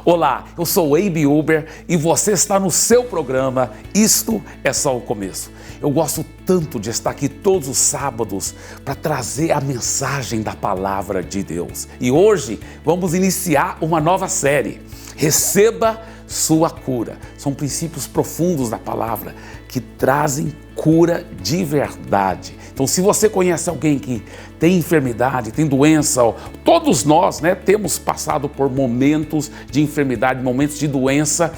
Olá, eu sou o Abe Uber e você está no seu programa Isto é Só o Começo. Eu gosto tanto de estar aqui todos os sábados para trazer a mensagem da palavra de Deus. E hoje vamos iniciar uma nova série, Receba Sua Cura. São princípios profundos da palavra que trazem cura de verdade. Então, se você conhece alguém que tem enfermidade, tem doença, todos nós, temos passado por momentos de enfermidade, momentos de doença.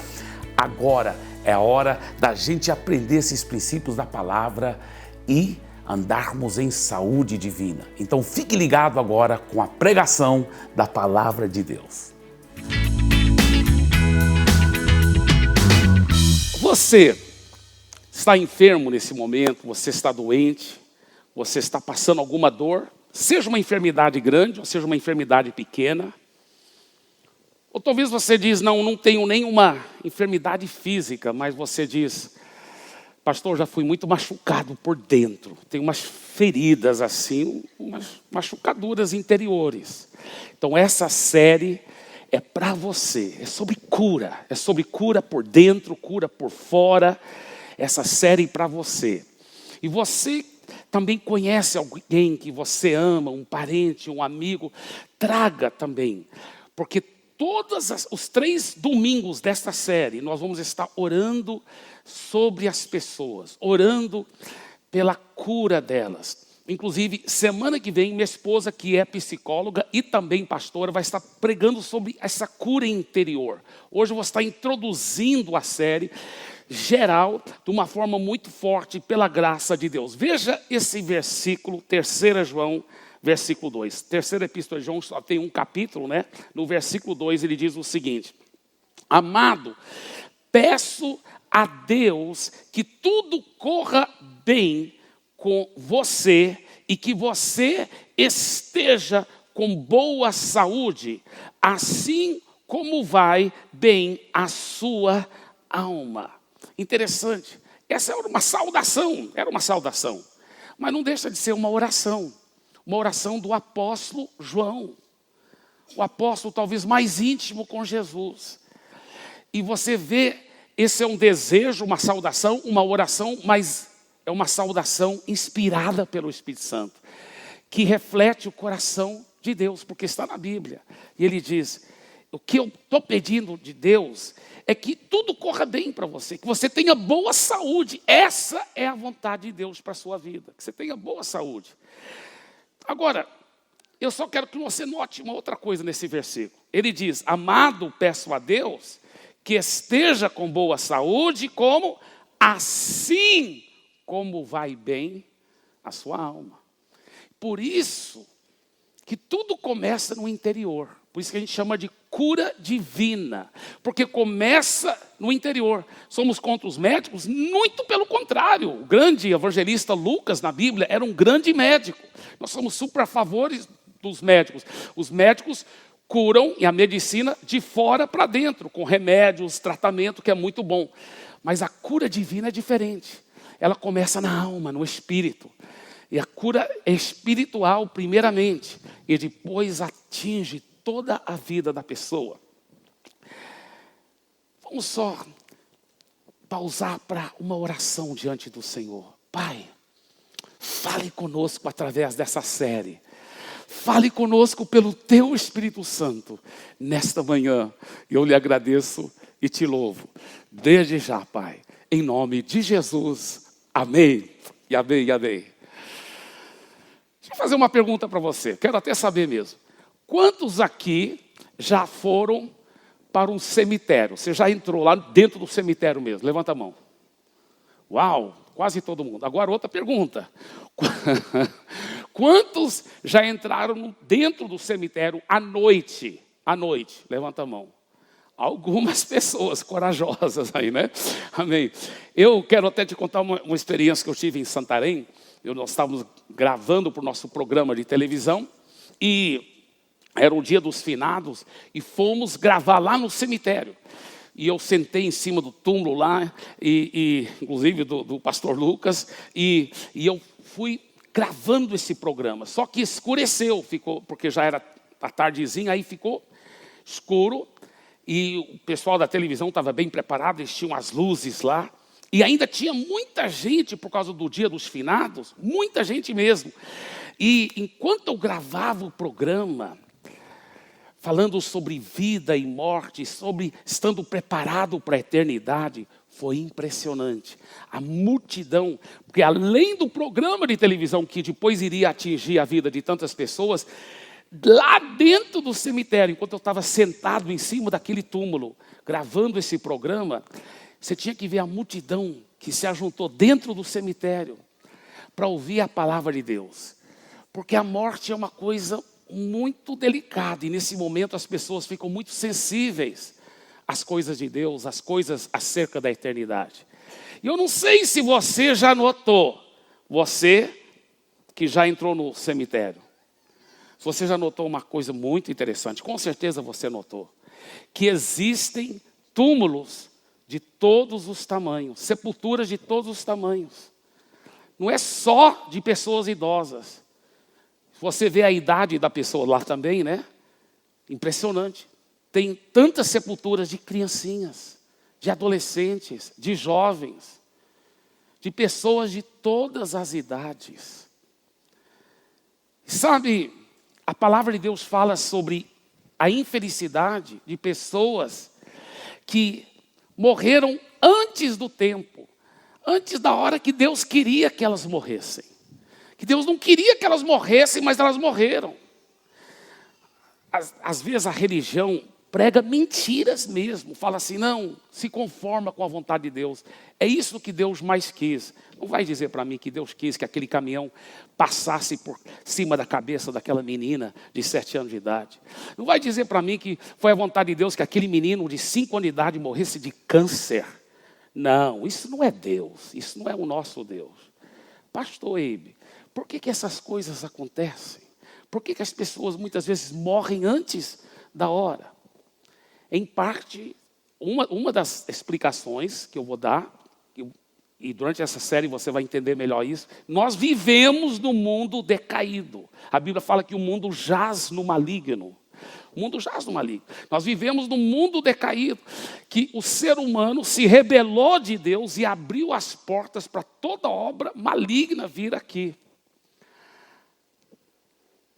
Agora é a hora da gente aprender esses princípios da palavra e andarmos em saúde divina. Então, fique ligado agora com a pregação da palavra de Deus. Você está enfermo nesse momento, você está doente, você está passando alguma dor, seja uma enfermidade grande ou seja uma enfermidade pequena. Ou talvez você diz, não tenho nenhuma enfermidade física, mas você diz, pastor, já fui muito machucado por dentro. Tem umas feridas assim, umas machucaduras interiores. Então essa série é para você, é sobre cura por dentro, cura por fora. Essa série para você. E você também conhece alguém que você ama, um parente, um amigo, traga também. Porque os 3 domingos desta série, nós vamos estar orando sobre as pessoas, orando pela cura delas. Inclusive, semana que vem, minha esposa, que é psicóloga e também pastora, vai estar pregando sobre essa cura interior. Hoje eu vou estar introduzindo a série geral, de uma forma muito forte, pela graça de Deus. Veja esse versículo, 3 João, versículo 2. Terceira epístola de João só tem um capítulo, No versículo 2 ele diz o seguinte: amado, peço a Deus que tudo corra bem com você e que você esteja com boa saúde, assim como vai bem a sua alma. Interessante, essa era uma saudação, mas não deixa de ser uma oração do apóstolo João, o apóstolo talvez mais íntimo com Jesus. E você vê, esse é um desejo, uma saudação, uma oração, mas é uma saudação inspirada pelo Espírito Santo, que reflete o coração de Deus, porque está na Bíblia. E ele diz, o que eu estou pedindo de Deus é que tudo corra bem para você, que você tenha boa saúde. Essa é a vontade de Deus para a sua vida, que você tenha boa saúde. Agora, eu só quero que você note uma outra coisa nesse versículo. Ele diz, amado, peço a Deus que esteja com boa saúde, como assim como vai bem a sua alma. Por isso que tudo começa no interior. Por isso que a gente chama de cura divina, porque começa no interior. Somos contra os médicos? Muito pelo contrário. O grande evangelista Lucas na Bíblia era um grande médico. Nós somos super a favor dos médicos. Os médicos curam, e a medicina de fora para dentro, com remédios, tratamento, que é muito bom. Mas a cura divina é diferente. Ela começa na alma, no espírito. E a cura é espiritual primeiramente, e depois atinge toda a vida da pessoa. Vamos só pausar para uma oração diante do Senhor. Pai, fale conosco através dessa série. Fale conosco pelo Teu Espírito Santo nesta manhã. Eu lhe agradeço e te louvo. Desde já, Pai, em nome de Jesus. Amém. E amém, e amém. Deixa eu fazer uma pergunta para você. Quero até saber mesmo. Quantos aqui já foram para um cemitério? Você já entrou lá dentro do cemitério mesmo? Levanta a mão. Uau, quase todo mundo. Agora outra pergunta. Quantos já entraram dentro do cemitério à noite? À noite, levanta a mão. Algumas pessoas corajosas aí, Amém. Eu quero até te contar uma experiência que eu tive em Santarém. Nós estávamos gravando para o nosso programa de televisão e era o dia dos finados e fomos gravar lá no cemitério. E eu sentei em cima do túmulo lá, inclusive do pastor Lucas, e eu fui gravando esse programa. Só que escureceu, porque já era a tardezinha, aí ficou escuro. E o pessoal da televisão estava bem preparado, eles tinham as luzes lá. E ainda tinha muita gente por causa do Dia dos Finados, muita gente mesmo. E enquanto eu gravava o programa, falando sobre vida e morte, sobre estando preparado para a eternidade, foi impressionante. A multidão, porque além do programa de televisão que depois iria atingir a vida de tantas pessoas, lá dentro do cemitério, enquanto eu estava sentado em cima daquele túmulo, gravando esse programa, você tinha que ver a multidão que se ajuntou dentro do cemitério para ouvir a palavra de Deus. Porque a morte é uma coisa muito delicada e nesse momento as pessoas ficam muito sensíveis às coisas de Deus, às coisas acerca da eternidade. E eu não sei se você já notou, você que já entrou no cemitério, você já notou uma coisa muito interessante, com certeza você notou, que existem túmulos de todos os tamanhos, sepulturas de todos os tamanhos. Não é só de pessoas idosas. Você vê a idade da pessoa lá também, né? Impressionante. Tem tantas sepulturas de criancinhas, de adolescentes, de jovens, de pessoas de todas as idades. Sabe, a palavra de Deus fala sobre a infelicidade de pessoas que morreram antes do tempo, antes da hora que Deus queria que elas morressem. Que Deus não queria que elas morressem, mas elas morreram. Às vezes a religião prega mentiras mesmo. Fala assim, não, se conforma com a vontade de Deus. É isso que Deus mais quis. Não vai dizer para mim que Deus quis que aquele caminhão passasse por cima da cabeça daquela menina de 7 anos de idade. Não vai dizer para mim que foi a vontade de Deus que aquele menino de 5 anos de idade morresse de câncer. Não, isso não é Deus. Isso não é o nosso Deus. Pastor Eibe, por que essas coisas acontecem? Por que as pessoas muitas vezes morrem antes da hora? Em parte, uma das explicações que eu vou dar, e durante essa série você vai entender melhor isso, nós vivemos num mundo decaído. A Bíblia fala que o mundo jaz no maligno. O mundo jaz no maligno. Nós vivemos num mundo decaído, que o ser humano se rebelou de Deus e abriu as portas para toda obra maligna vir aqui.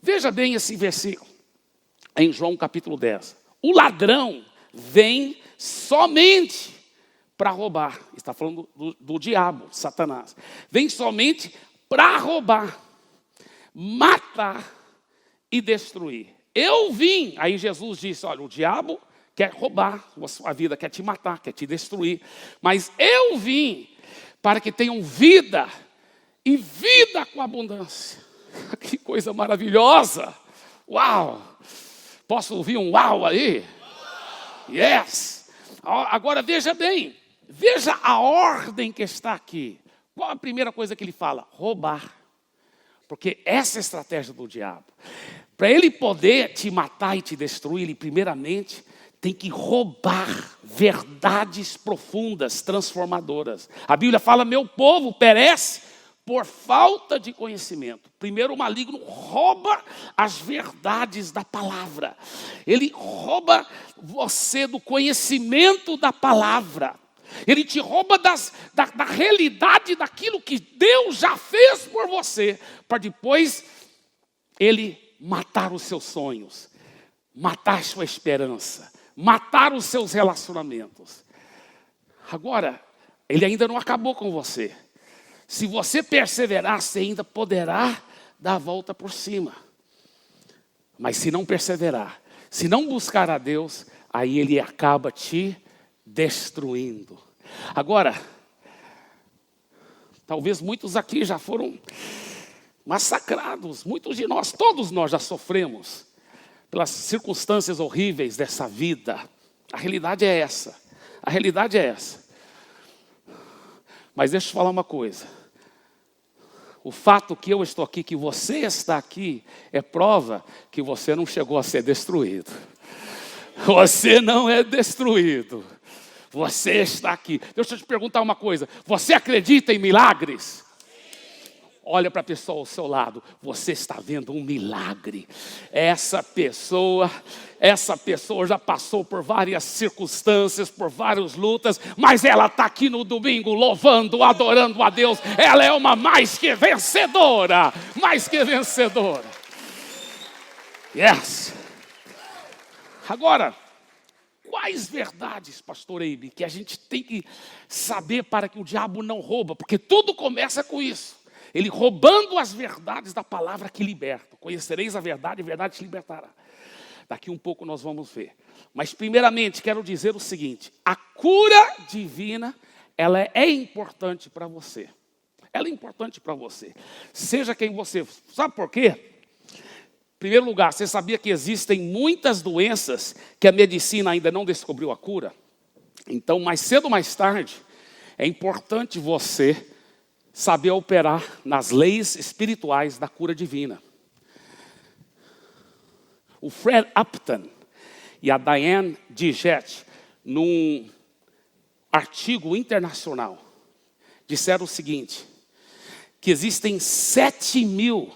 Veja bem esse versículo, em João capítulo 10. O ladrão vem somente para roubar. Está falando do diabo, Satanás. Vem somente para roubar, matar e destruir. Eu vim, aí Jesus disse, olha, o diabo quer roubar a sua vida, quer te matar, quer te destruir. Mas eu vim para que tenham vida e vida com abundância. Que coisa maravilhosa! Uau! Posso ouvir um uau aí? Yes! Agora veja bem, veja a ordem que está aqui. Qual a primeira coisa que ele fala? Roubar. Porque essa é a estratégia do diabo. Para ele poder te matar e te destruir, ele primeiramente tem que roubar verdades profundas, transformadoras. A Bíblia fala, meu povo perece por falta de conhecimento. Primeiro o maligno rouba as verdades da palavra. Ele rouba você do conhecimento da palavra. Ele te rouba da realidade daquilo que Deus já fez por você. Para depois ele matar os seus sonhos. Matar a sua esperança. Matar os seus relacionamentos. Agora, ele ainda não acabou com você. Se você perseverar, você ainda poderá dar a volta por cima. Mas se não perseverar, se não buscar a Deus, aí ele acaba te destruindo. Agora, talvez muitos aqui já foram massacrados. Muitos de nós, todos nós já sofremos pelas circunstâncias horríveis dessa vida. A realidade é essa. A realidade é essa. Mas deixa eu falar uma coisa. O fato que eu estou aqui, que você está aqui, é prova que você não chegou a ser destruído. Você não é destruído. Você está aqui. Deixa eu te perguntar uma coisa. Você acredita em milagres? Olha para a pessoa ao seu lado, você está vendo um milagre. Essa pessoa já passou por várias circunstâncias, por várias lutas, mas ela está aqui no domingo louvando, adorando a Deus. Ela é uma mais que vencedora, mais que vencedora. Yes. Agora, quais verdades, pastor Eibe, que a gente tem que saber para que o diabo não rouba? Porque tudo começa com isso. Ele roubando as verdades da palavra que liberta. Conhecereis a verdade te libertará. Daqui um pouco nós vamos ver. Mas primeiramente quero dizer o seguinte: a cura divina, ela é importante para você. Ela é importante para você. Seja quem você for. Sabe por quê? Em primeiro lugar, você sabia que existem muitas doenças que a medicina ainda não descobriu a cura? Então, mais cedo ou mais tarde, é importante você saber operar nas leis espirituais da cura divina. O Fred Upton e a Diane Digette, num artigo internacional, disseram o seguinte, que existem 7.000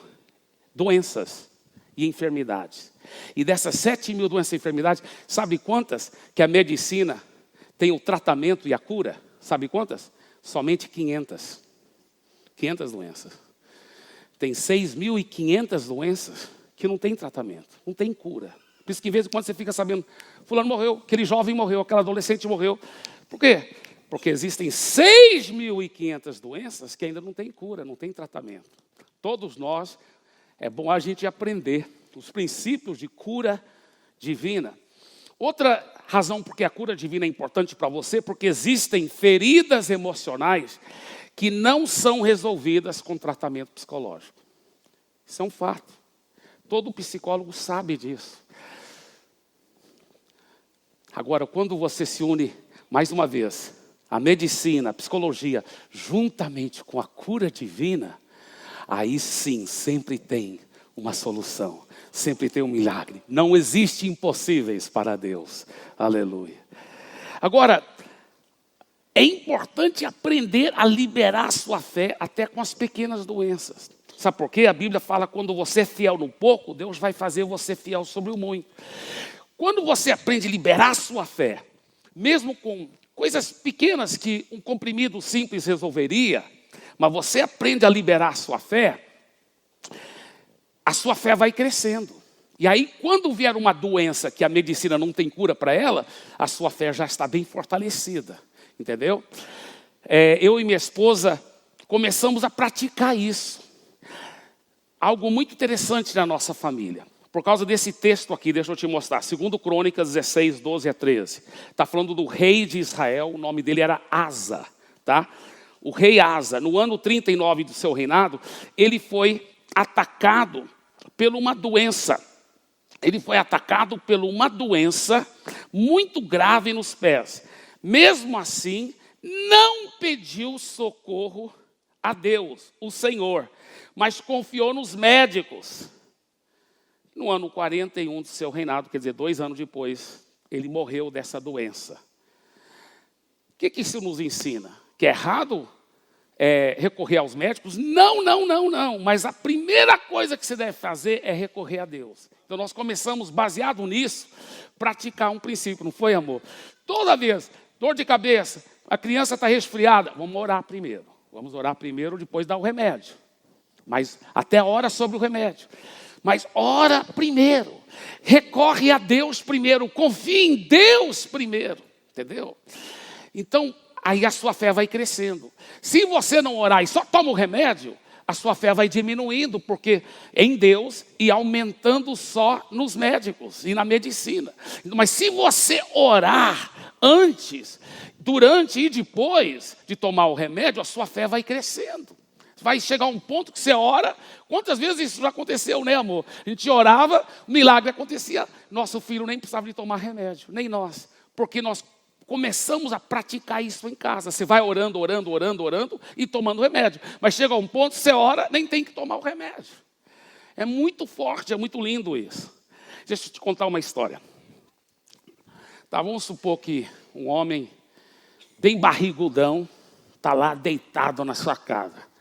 doenças e enfermidades. E dessas 7.000 doenças e enfermidades, sabe quantas que a medicina tem o tratamento e a cura? Sabe quantas? Somente 500. 500 doenças. Tem 6.500 doenças que não tem tratamento, não tem cura. Por isso que de vez em quando você fica sabendo, fulano morreu, aquele jovem morreu, aquela adolescente morreu. Por quê? Porque existem 6.500 doenças que ainda não tem cura, não tem tratamento. Todos nós, é bom a gente aprender os princípios de cura divina. Outra razão porque a cura divina é importante para você, porque existem feridas emocionais que não são resolvidas com tratamento psicológico. Isso é um fato. Todo psicólogo sabe disso. Agora, quando você se une, mais uma vez, a medicina, a psicologia, juntamente com a cura divina, aí sim, sempre tem uma solução. Sempre tem um milagre. Não existe impossíveis para Deus. Aleluia. Agora, é importante aprender a liberar a sua fé até com as pequenas doenças. Sabe por quê? A Bíblia fala que quando você é fiel no pouco, Deus vai fazer você fiel sobre o muito. Quando você aprende a liberar a sua fé, mesmo com coisas pequenas que um comprimido simples resolveria, mas você aprende a liberar a sua fé vai crescendo. E aí, quando vier uma doença que a medicina não tem cura para ela, a sua fé já está bem fortalecida. Entendeu? Eu e minha esposa começamos a praticar isso. Algo muito interessante na nossa família. Por causa desse texto aqui, deixa eu te mostrar. 2 Crônicas 16, 12 a 13. Está falando do rei de Israel, o nome dele era Asa. Tá? O rei Asa, no ano 39 do seu reinado, ele foi atacado por uma doença. Ele foi atacado por uma doença muito grave nos pés. Mesmo assim, não pediu socorro a Deus, o Senhor, mas confiou nos médicos. No ano 41 do seu reinado, quer dizer, 2 anos depois, ele morreu dessa doença. O que isso nos ensina? Que é errado recorrer aos médicos? Não. Mas a primeira coisa que você deve fazer é recorrer a Deus. Então nós começamos, baseado nisso, praticar um princípio, não foi, amor? Toda vez, dor de cabeça, a criança está resfriada, vamos orar primeiro. Vamos orar primeiro, depois dar o remédio. Mas até ora sobre o remédio. Mas ora primeiro, recorre a Deus primeiro, confia em Deus primeiro, entendeu? Então, aí a sua fé vai crescendo. Se você não orar e só toma o remédio, a sua fé vai diminuindo, porque em Deus e aumentando só nos médicos e na medicina. Mas se você orar antes, durante e depois de tomar o remédio, a sua fé vai crescendo. Vai chegar um ponto que você ora. Quantas vezes isso já aconteceu, né, amor? A gente orava, o milagre acontecia. Nosso filho nem precisava de tomar remédio, nem nós. Porque nós começamos a praticar isso em casa. Você vai orando e tomando remédio. Mas chega um ponto, você ora, nem tem que tomar o remédio. É muito forte, é muito lindo isso. Deixa eu te contar uma história. Tá, vamos supor que um homem bem barrigudão está lá deitado na sua casa.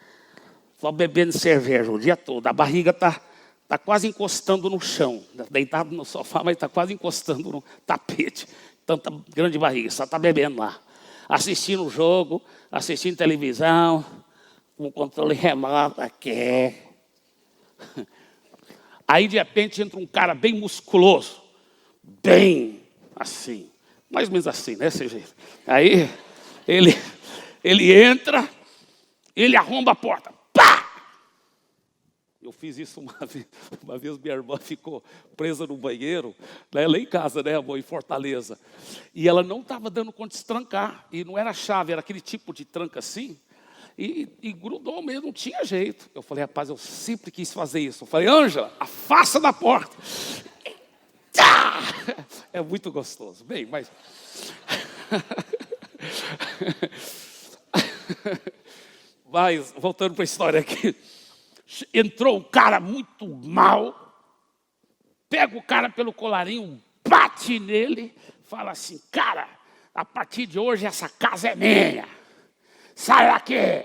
só bebendo cerveja o dia todo. A barriga está quase encostando no chão. Deitado no sofá, mas está quase encostando no tapete. Tanta grande barriga, só está bebendo lá. Assistindo o jogo, assistindo televisão, com o controle remoto aqui. Aí, de repente, entra um cara bem musculoso. Bem assim. Mais ou menos assim, né? Aí, ele entra, ele arromba a porta. Pá! Eu fiz isso uma vez. Uma vez minha irmã ficou presa no banheiro, né, lá em casa, né, amor, em Fortaleza. E ela não estava dando conta de se trancar. E não era chave, era aquele tipo de tranca assim. E grudou mesmo, não tinha jeito. Eu falei, rapaz, eu sempre quis fazer isso. Eu falei, Ângela, afasta da porta. É muito gostoso. Bem, mas... Mas, voltando para a história aqui. Entrou um cara muito mal, pega o cara pelo colarinho, bate nele, fala assim, cara, a partir de hoje essa casa é minha, sai daqui,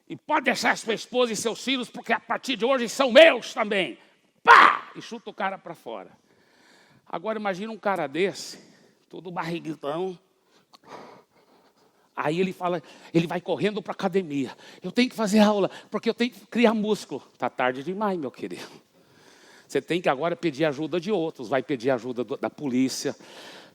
e pode deixar sua esposa e seus filhos, porque a partir de hoje são meus também, pá, e chuta o cara para fora. Agora imagina um cara desse, todo barriguitão. Aí ele vai correndo para a academia. Eu tenho que fazer aula, porque eu tenho que criar músculo. Está tarde demais, meu querido. Você tem que agora pedir ajuda de outros. Vai pedir ajuda da polícia,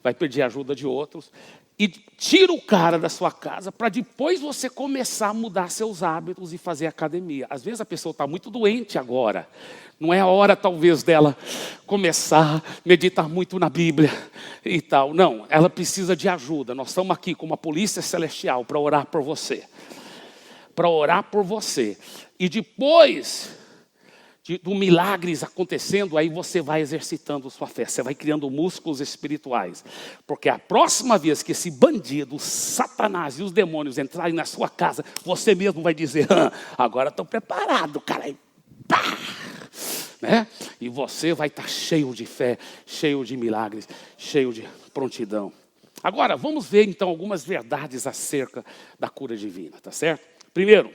vai pedir ajuda de outros. E tira o cara da sua casa para depois você começar a mudar seus hábitos e fazer academia. Às vezes a pessoa está muito doente agora. Não é a hora, talvez, dela começar a meditar muito na Bíblia e tal. Não, ela precisa de ajuda. Nós estamos aqui como a polícia celestial para orar por você. Para orar por você. E depois do milagres acontecendo, aí você vai exercitando sua fé. Você vai criando músculos espirituais. Porque a próxima vez que esse bandido, Satanás e os demônios entrarem na sua casa, você mesmo vai dizer, agora estou preparado, cara. E pá! Né? E você vai estar cheio de fé, cheio de milagres, cheio de prontidão. Agora, vamos ver então algumas verdades acerca da cura divina, tá certo? Primeiro,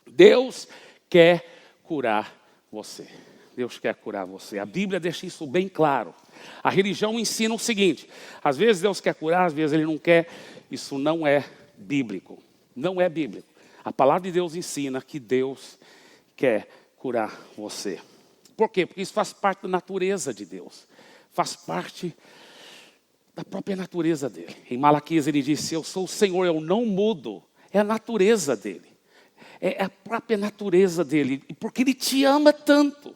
Deus quer curar você. Deus quer curar você. A Bíblia deixa isso bem claro. A religião ensina o seguinte, às vezes Deus quer curar, às vezes Ele não quer. Isso não é bíblico. Não é bíblico. A palavra de Deus ensina que Deus quer curar você. Por quê? Porque isso faz parte da natureza de Deus. Faz parte da própria natureza dele. Em Malaquias ele disse, eu sou o Senhor, eu não mudo. É a natureza dele. É a própria natureza dele. Porque ele te ama tanto.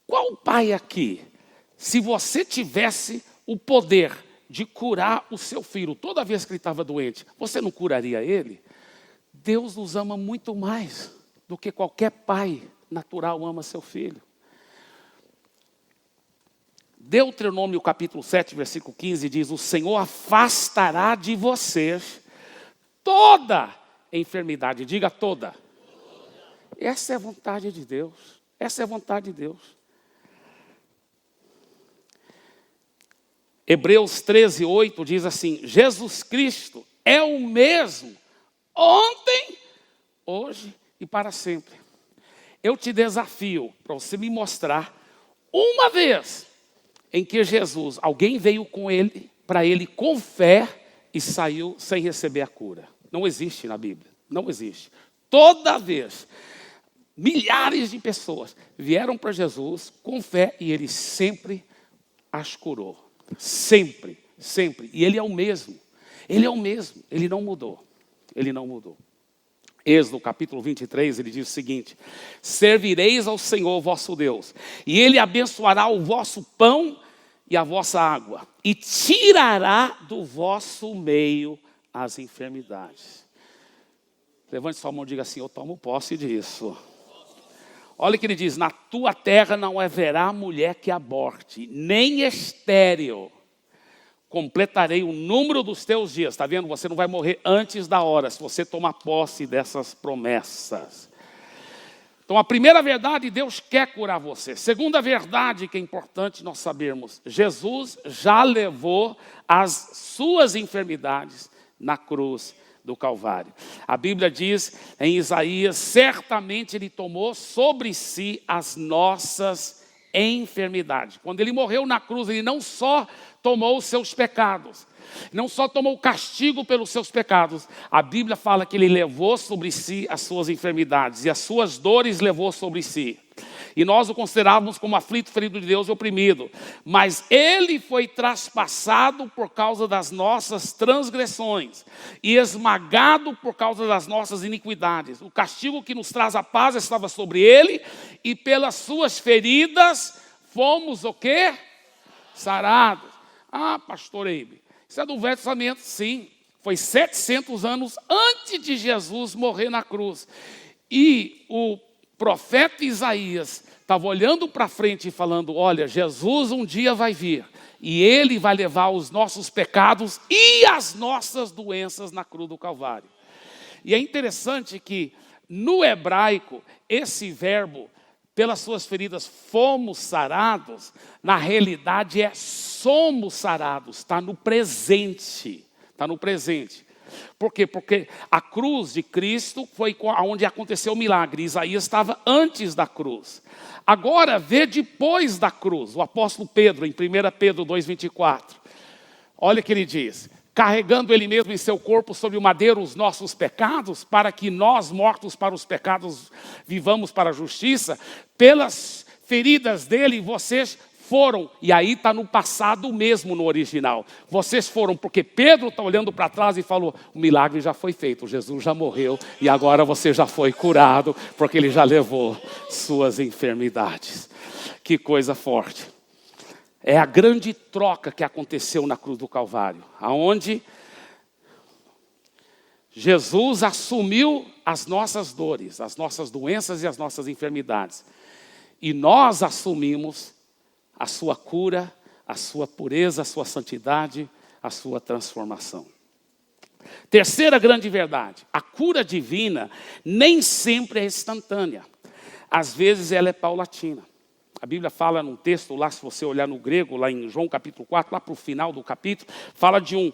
Qual pai aqui, se você tivesse o poder de curar o seu filho toda vez que ele estava doente, você não curaria ele? Deus nos ama muito mais do que qualquer pai natural ama seu filho. Deuteronômio capítulo 7, versículo 15 diz, o Senhor afastará de vocês toda enfermidade. Diga toda. Essa é a vontade de Deus. Essa é a vontade de Deus. Hebreus 13, 8 diz assim, Jesus Cristo é o mesmo ontem, hoje e para sempre. Eu te desafio para você me mostrar uma vez em que Jesus, alguém veio para ele com fé e saiu sem receber a cura. Não existe na Bíblia, não existe. Toda vez, milhares de pessoas vieram para Jesus com fé e ele sempre as curou. Sempre, sempre. E ele é o mesmo. Ele é o mesmo, ele não mudou. Ele não mudou. Êxodo capítulo 23, ele diz o seguinte, servireis ao Senhor vosso Deus, e Ele abençoará o vosso pão e a vossa água, e tirará do vosso meio as enfermidades. Levante sua mão e diga assim, eu tomo posse disso. Olha o que ele diz, na tua terra não haverá mulher que aborte, nem estéril. Completarei o número dos teus dias. Está vendo? Você não vai morrer antes da hora, se você tomar posse dessas promessas. Então, a primeira verdade, Deus quer curar você. Segunda verdade que é importante nós sabermos, Jesus já levou as suas enfermidades na cruz do Calvário. A Bíblia diz em Isaías, certamente ele tomou sobre si as nossas enfermidades. Quando ele morreu na cruz, ele não só tomou os seus pecados, não só tomou o castigo pelos seus pecados, a Bíblia fala que ele levou sobre si as suas enfermidades e as suas dores levou sobre si. E nós o considerávamos como aflito, ferido de Deus e oprimido. Mas ele foi traspassado por causa das nossas transgressões e esmagado por causa das nossas iniquidades. O castigo que nos traz a paz estava sobre ele e pelas suas feridas fomos o quê? Sarados. Ah, pastor Eibe, isso é do Velho Testamento? Sim, foi 700 anos antes de Jesus morrer na cruz. E o profeta Isaías estava olhando para frente e falando, olha, Jesus um dia vai vir e ele vai levar os nossos pecados e as nossas doenças na cruz do Calvário. E é interessante que no hebraico esse verbo, pelas suas feridas fomos sarados, na realidade é somos sarados, está no presente, está no presente. Por quê? Porque a cruz de Cristo foi onde aconteceu o milagre. Isaías estava antes da cruz. Agora vê depois da cruz. O apóstolo Pedro, em 1 Pedro 2,24. Olha o que ele diz. Carregando ele mesmo em seu corpo sobre o madeiro os nossos pecados, para que nós, mortos para os pecados, vivamos para a justiça. Pelas feridas dele, vocês foram, e aí está no passado mesmo no original. Vocês foram, porque Pedro está olhando para trás e falou, o milagre já foi feito, Jesus já morreu e agora você já foi curado, porque ele já levou suas enfermidades. Que coisa forte. É a grande troca que aconteceu na cruz do Calvário, aonde Jesus assumiu as nossas dores, as nossas doenças e as nossas enfermidades. E nós assumimos a sua cura, a sua pureza, a sua santidade, a sua transformação. Terceira grande verdade, a cura divina nem sempre é instantânea. Às vezes ela é paulatina. A Bíblia fala num texto lá, se você olhar no grego, lá em João capítulo 4, lá para o final do capítulo, fala de um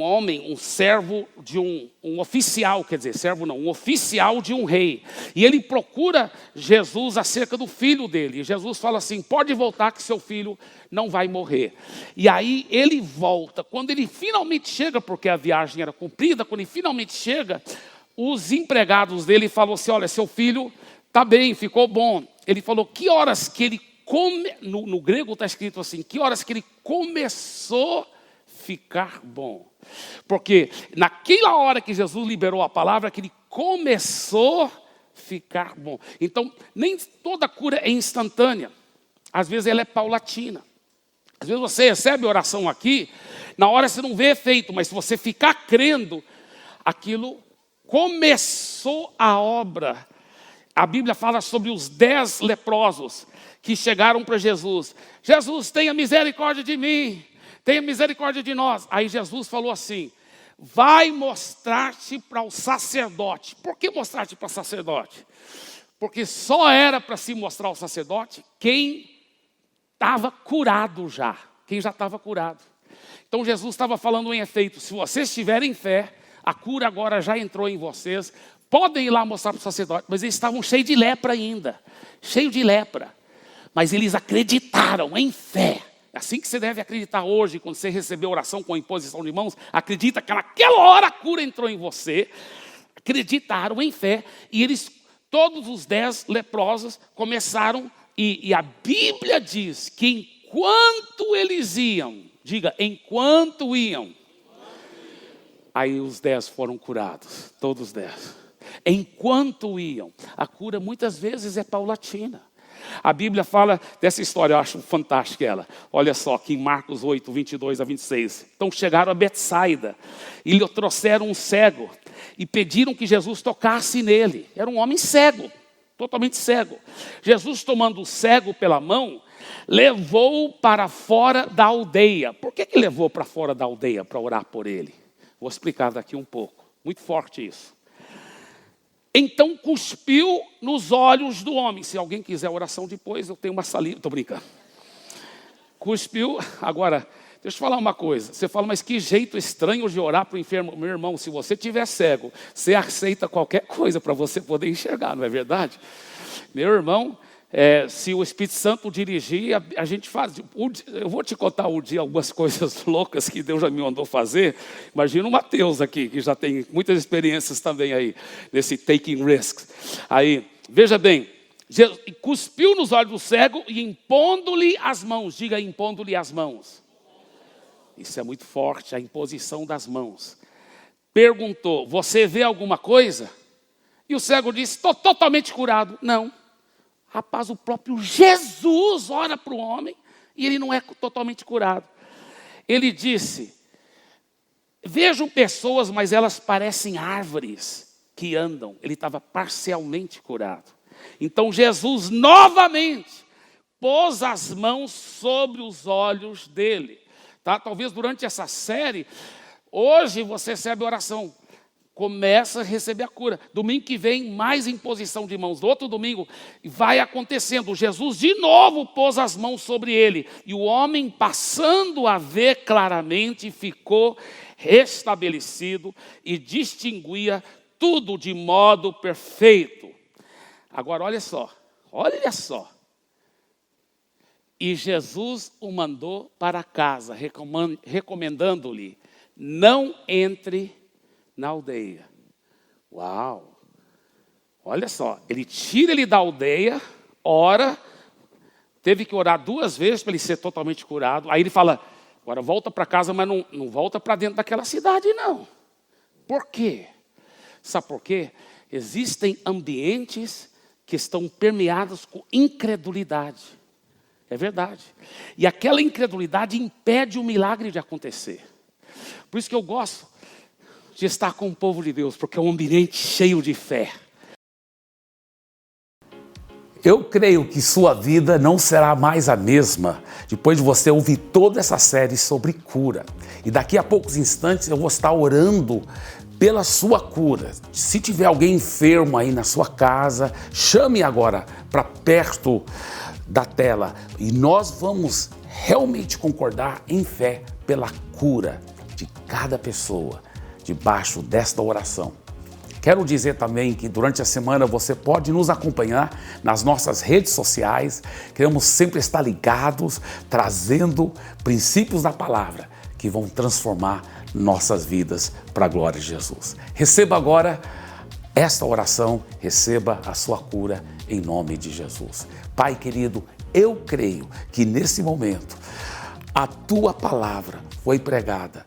homem, um servo de um oficial, quer dizer, servo não, um oficial de um rei. E ele procura Jesus acerca do filho dele. E Jesus fala assim, pode voltar que seu filho não vai morrer. E aí ele volta. Quando ele finalmente chega, porque a viagem era cumprida, quando ele finalmente chega, os empregados dele falam assim, olha, seu filho está bem, ficou bom. Ele falou, que horas que ele no grego está escrito assim, que horas que ele começou a ficar bom. Porque naquela hora que Jesus liberou a palavra, que ele começou a ficar bom. Então, nem toda cura é instantânea. Às vezes ela é paulatina. Às vezes você recebe oração aqui, na hora você não vê efeito, mas se você ficar crendo, aquilo começou a obra. A Bíblia fala sobre os 10 leprosos que chegaram para Jesus. Jesus, tenha misericórdia de mim. Tenha misericórdia de nós. Aí Jesus falou assim, vai mostrar-te para o sacerdote. Por que mostrar-te para o sacerdote? Porque só era para se mostrar ao sacerdote quem estava curado já. Quem já estava curado. Então Jesus estava falando em efeito, se vocês tiverem fé, a cura agora já entrou em vocês. Podem ir lá mostrar para o sacerdote, mas eles estavam cheios de lepra ainda. Cheios de lepra. Mas eles acreditaram em fé. É assim que você deve acreditar hoje, quando você recebeu oração com a imposição de mãos. Acredita que naquela hora a cura entrou em você. Acreditaram em fé. E eles, todos os 10 leprosos, começaram. E a Bíblia diz que enquanto eles iam, diga, enquanto iam. Aí os 10 foram curados, todos os 10. Enquanto iam, a cura muitas vezes é paulatina. A Bíblia fala dessa história, eu acho fantástica ela. Olha só, aqui em Marcos 8, 22 a 26. Então chegaram a Betsaida e lhe trouxeram um cego e pediram que Jesus tocasse nele. Era um homem cego, totalmente cego. Jesus, tomando o cego pela mão, levou-o para fora da aldeia. Por que levou para fora da aldeia? Para orar por ele. Vou explicar daqui um pouco. Muito forte isso. Então cuspiu nos olhos do homem. Se alguém quiser oração depois, eu tenho uma saliva. Estou brincando. Cuspiu. Agora, Deixa eu falar uma coisa. Você fala, mas que jeito estranho de orar para o enfermo. Meu irmão, se você estiver cego, você aceita qualquer coisa para você poder enxergar, não é verdade? Meu irmão, se o Espírito Santo dirigir, a gente faz. Eu vou te contar um dia algumas coisas loucas que Deus já me mandou fazer. Imagina o Mateus aqui, que já tem muitas experiências também aí, nesse taking risks. Aí, veja bem, Jesus cuspiu nos olhos do cego e impondo-lhe as mãos. Diga, impondo-lhe as mãos. Isso é muito forte, a imposição das mãos. Perguntou, você vê alguma coisa? E o cego disse, estou totalmente curado. Não. Rapaz, o próprio Jesus ora para o homem e ele não é totalmente curado. Ele disse, vejam pessoas, mas elas parecem árvores que andam. Ele estava parcialmente curado. Então Jesus novamente pôs as mãos sobre os olhos dele. Tá? Talvez durante essa série, hoje você recebe a oração, começa a receber a cura. Domingo que vem, mais imposição de mãos. No outro domingo, vai acontecendo. Jesus de novo pôs as mãos sobre ele. E o homem, passando a ver claramente, ficou restabelecido e distinguia tudo de modo perfeito. Agora, olha só. E Jesus o mandou para casa, recomendando-lhe, não entre na aldeia. Uau! Olha só, ele tira ele da aldeia, ora, teve que orar 2 vezes para ele ser totalmente curado. Aí ele fala, agora volta para casa, mas não volta para dentro daquela cidade, não. Por quê? Sabe por quê? Existem ambientes que estão permeados com incredulidade. É verdade. E aquela incredulidade impede o milagre de acontecer. Por isso que eu gosto de estar com o povo de Deus, porque é um ambiente cheio de fé. Eu creio que sua vida não será mais a mesma depois de você ouvir toda essa série sobre cura. E daqui a poucos instantes eu vou estar orando pela sua cura. Se tiver alguém enfermo aí na sua casa, chame agora para perto da tela e nós vamos realmente concordar em fé pela cura de cada pessoa debaixo desta oração. Quero dizer também que durante a semana você pode nos acompanhar nas nossas redes sociais. Queremos sempre estar ligados, trazendo princípios da palavra que vão transformar nossas vidas para a glória de Jesus. Receba agora esta oração, receba a sua cura em nome de Jesus. Pai querido, eu creio que nesse momento a tua palavra foi pregada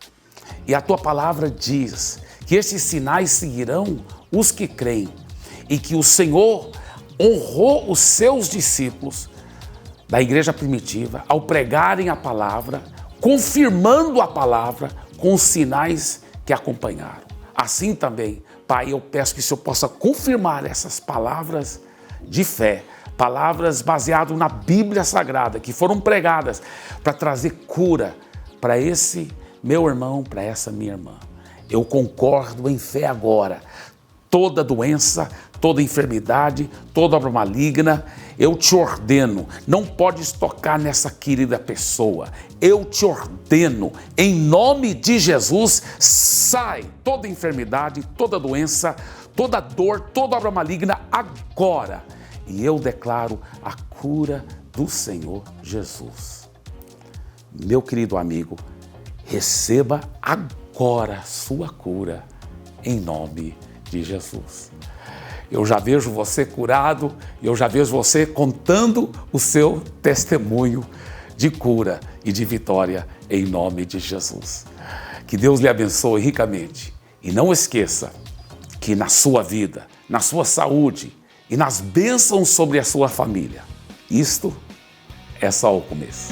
e a tua palavra diz que estes sinais seguirão os que creem e que o Senhor honrou os seus discípulos da igreja primitiva ao pregarem a palavra, confirmando a palavra com os sinais que acompanharam. Assim também, Pai, eu peço que o Senhor possa confirmar essas palavras de fé, palavras baseadas na Bíblia Sagrada, que foram pregadas para trazer cura para esse meu irmão, para essa minha irmã. Eu concordo em fé agora. Toda doença, toda enfermidade, toda obra maligna, eu te ordeno, não podes tocar nessa querida pessoa. Eu te ordeno, em nome de Jesus, sai toda enfermidade, toda doença, toda dor, toda obra maligna agora. E eu declaro a cura do Senhor Jesus. Meu querido amigo, receba agora sua cura, em nome de Jesus. Eu já vejo você curado, eu já vejo você contando o seu testemunho de cura e de vitória em nome de Jesus. Que Deus lhe abençoe ricamente. E não esqueça que na sua vida, na sua saúde e nas bênçãos sobre a sua família, isto é só o começo.